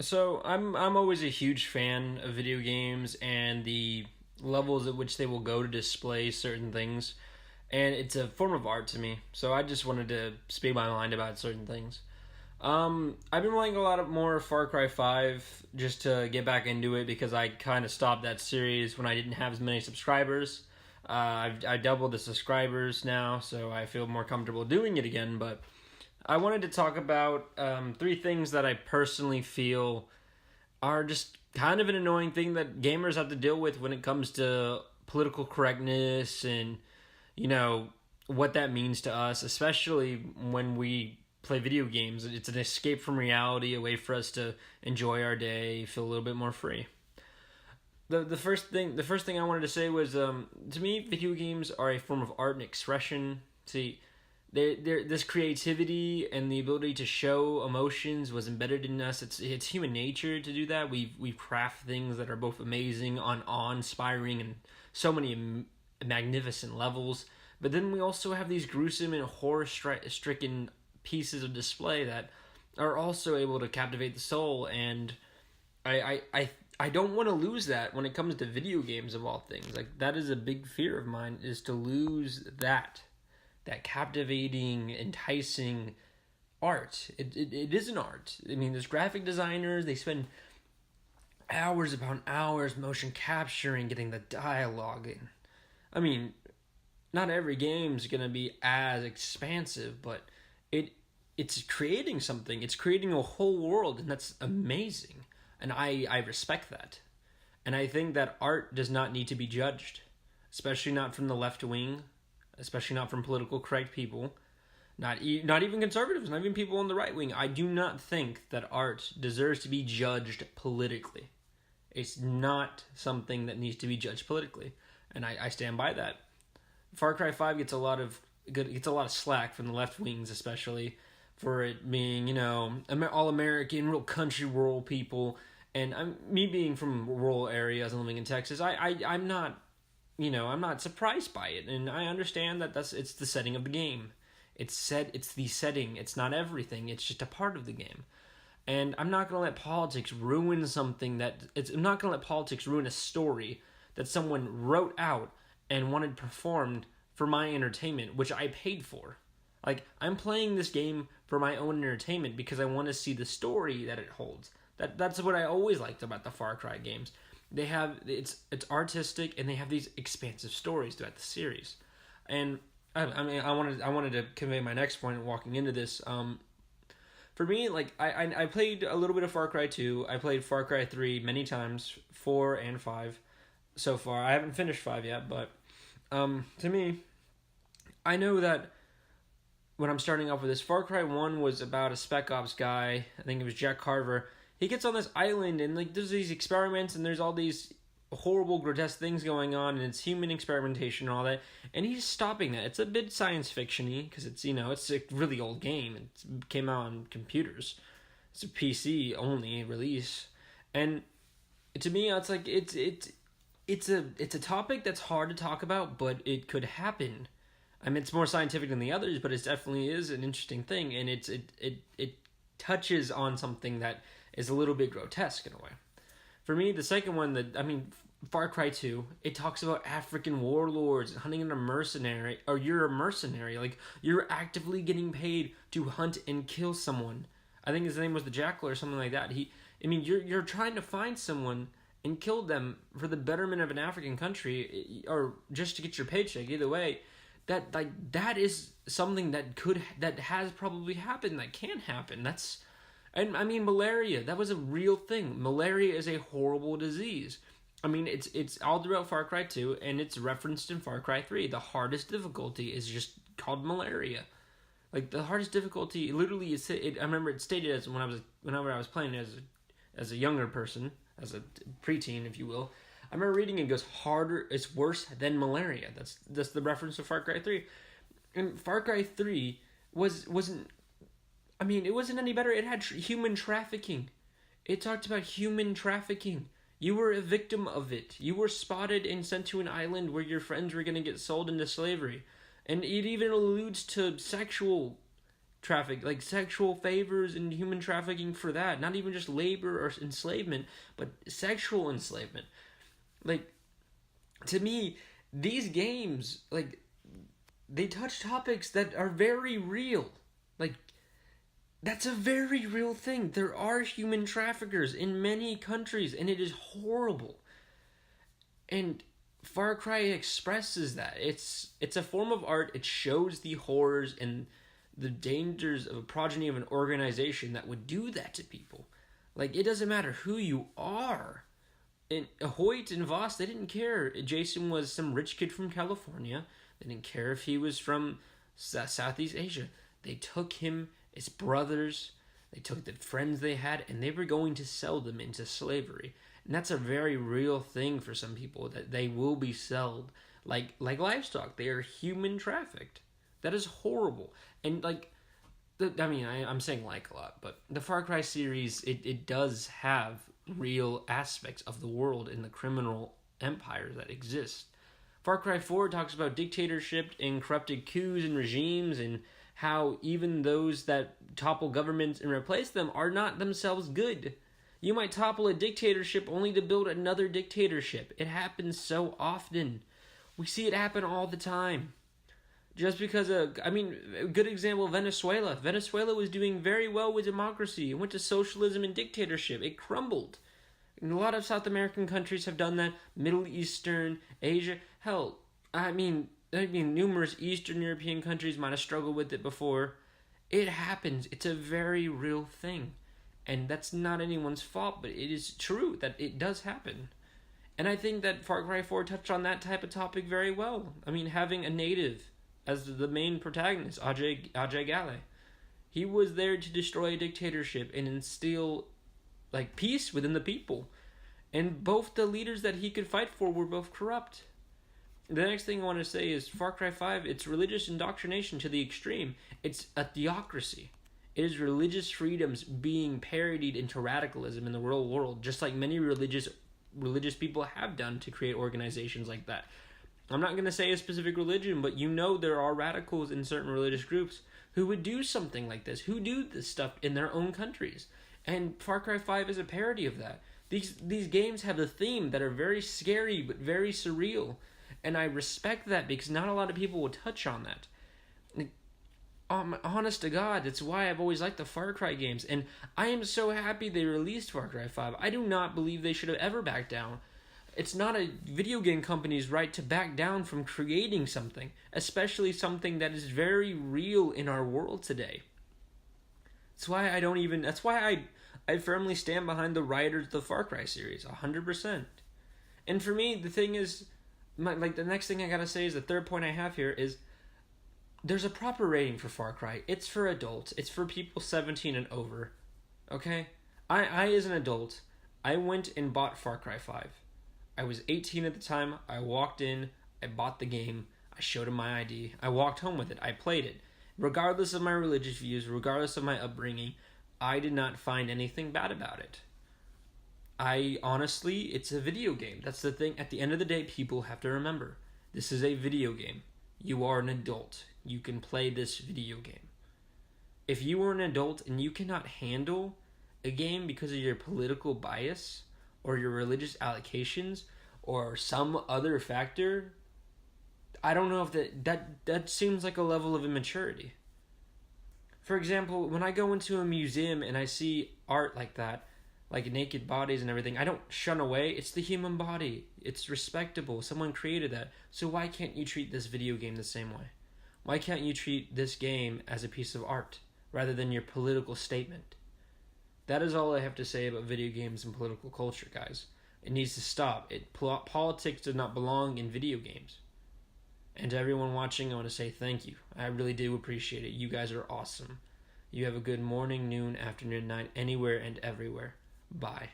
So I'm always a huge fan of video games and the levels at which they will go to display certain things, and it's a form of art to me. So I just wanted to speak my mind about certain things. I've been playing a lot of more Far Cry 5 just to get back into it because I kind of stopped that series when I didn't have as many subscribers. I doubled the subscribers now, so I feel more comfortable doing it again. But I wanted to talk about three things that I personally feel are just kind of an annoying thing that gamers have to deal with when it comes to political correctness and, you know, what that means to us, especially when we play video games. It's an escape from reality, a way for us to enjoy our day, feel a little bit more free. The first thing I wanted to say was to me video games are a form of art and expression. See, this creativity and the ability to show emotions was embedded in us. It's human nature to do that. We craft things that are both amazing, awe-inspiring, and so many magnificent levels. But then we also have these gruesome and horror-stricken pieces of display that are also able to captivate the soul. And I don't want to lose that when it comes to video games of all things. Like, that is a big fear of mine, is to lose that captivating, enticing art. It is an art. I mean, there's graphic designers, they spend hours upon hours motion capturing, getting the dialogue in. I mean, not every game's gonna be as expansive, but it's creating something. It's creating a whole world, and that's amazing. And I respect that. And I think that art does not need to be judged, especially not from the left wing, especially not from political correct people, not even conservatives, not even people on the right wing. I do not think that art deserves to be judged politically. It's not something that needs to be judged politically, and I stand by that. Far Cry 5 gets a lot of slack from the left wings, especially for it being, all American, real country, rural people. And me being from rural areas and living in Texas, I'm not, I'm not surprised by it, and I understand that it's the setting of the game. It's the setting. It's not everything. It's just a part of the game. And I'm not gonna let politics ruin something I'm not gonna let politics ruin a story that someone wrote out and wanted performed for my entertainment, which I paid for. Like, I'm playing this game for my own entertainment because I want to see the story that it holds. That's what I always liked about the Far Cry games. It's artistic, and they have these expansive stories throughout the series. And I wanted to convey my next point walking into this. For me, like, I played a little bit of Far Cry 2. I played Far Cry 3 many times, 4 and 5 so far. I haven't finished 5 yet, but to me, I know that when I'm starting off with this, Far Cry 1 was about a Spec Ops guy. I think it was Jack Carver. He gets on this island, and like there's these experiments, and there's all these horrible, grotesque things going on, and it's human experimentation and all that. And he's stopping that. It's a bit science fiction-y because it's it's a really old game. It came out on computers. It's a PC only release, and to me, it's like it's a topic that's hard to talk about, but it could happen. I mean, it's more scientific than the others, but it definitely is an interesting thing, and it touches on something that is a little bit grotesque in a way. For me, the second one, Far Cry 2, it talks about African warlords hunting in a mercenary, or you're a mercenary, like, you're actively getting paid to hunt and kill someone. I think his name was the Jackal or something like that. You're trying to find someone and kill them for the betterment of an African country, or just to get your paycheck, either way. That is something that has probably happened, that can happen. Malaria, that was a real thing. Malaria is a horrible disease. I mean, it's all throughout Far Cry 2, and it's referenced in Far Cry 3. The hardest difficulty is just called malaria. Like, the hardest difficulty, literally, I remember it stated as whenever I was playing as a younger person, as a preteen, if you will. I remember reading it goes harder, it's worse than malaria. That's the reference to Far Cry 3. And Far Cry 3 wasn't any better. It had human trafficking. It talked about human trafficking. You were a victim of it. You were spotted and sent to an island where your friends were going to get sold into slavery. And it even alludes to sexual traffic, like sexual favors and human trafficking for that. Not even just labor or enslavement, but sexual enslavement. Like, to me, these games, like, they touch topics that are very real. Like, that's a very real thing. There are human traffickers in many countries, and it is horrible. And FarCry expresses that. It's a form of art. It shows the horrors and the dangers of a progeny of an organization that would do that to people. Like, it doesn't matter who you are. And Hoyt and Voss, they didn't care. Jason was some rich kid from California. They didn't care if he was from Southeast Asia. They took him as brothers. They took the friends they had, and they were going to sell them into slavery. And that's a very real thing for some people, that they will be sold like livestock. They are human trafficked. That is horrible. And I'm saying like a lot, but the Far Cry series, it does have real aspects of the world and the criminal empires that exist. Far Cry 4 talks about dictatorship and corrupted coups and regimes, and how even those that topple governments and replace them are not themselves good. You might topple a dictatorship only to build another dictatorship. It happens so often. We see it happen all the time. Just because a good example, Venezuela. Venezuela was doing very well with democracy. It went to socialism and dictatorship. It crumbled. And a lot of South American countries have done that. Middle Eastern, Asia. Hell, numerous Eastern European countries might have struggled with it before. It happens. It's a very real thing. And that's not anyone's fault, but it is true that it does happen. And I think that Far Cry 4 touched on that type of topic very well. I mean, having a native as the main protagonist, Ajay Gale. He was there to destroy a dictatorship and instill peace within the people. And both the leaders that he could fight for were both corrupt. The next thing I want to say is Far Cry 5, it's religious indoctrination to the extreme. It's a theocracy. It is religious freedoms being parodied into radicalism in the real world, just like many religious people have done to create organizations like that. I'm not going to say a specific religion, but there are radicals in certain religious groups who would do something like this, who do this stuff in their own countries. And Far Cry 5 is a parody of that. These games have a theme that are very scary but very surreal. And I respect that because not a lot of people will touch on that. Honest to God, that's why I've always liked the Far Cry games. And I am so happy they released Far Cry 5. I do not believe they should have ever backed down. It's not a video game company's right to back down from creating something, especially something that is very real in our world today. That's why I firmly stand behind the writers of the Far Cry series, 100%. And for me, the thing is, the next thing I gotta say is the third point I have here is, there's a proper rating for Far Cry. It's for adults. It's for people 17 and over. Okay? I as an adult, I went and bought Far Cry 5. I was 18 at the time. I walked in. I bought the game. I showed him my ID. I walked home with it. I played it. Regardless of my religious views, regardless of my upbringing, I did not find anything bad about it. It's a video game. That's the thing. At the end of the day, people have to remember. This is a video game. You are an adult. You can play this video game. If you are an adult and you cannot handle a game because of your political bias or your religious allocations or some other factor, I don't know if that seems like a level of immaturity. For example, when I go into a museum and I see art like that, like naked bodies and everything, I don't shun away. It's the human body. It's respectable. Someone created that. So why can't you treat this video game the same way? Why can't you treat this game as a piece of art rather than your political statement? That is all I have to say about video games and political culture, guys. It needs to stop. Politics does not belong in video games. And to everyone watching, I want to say thank you. I really do appreciate it. You guys are awesome. You have a good morning, noon, afternoon, night, anywhere and everywhere. Bye.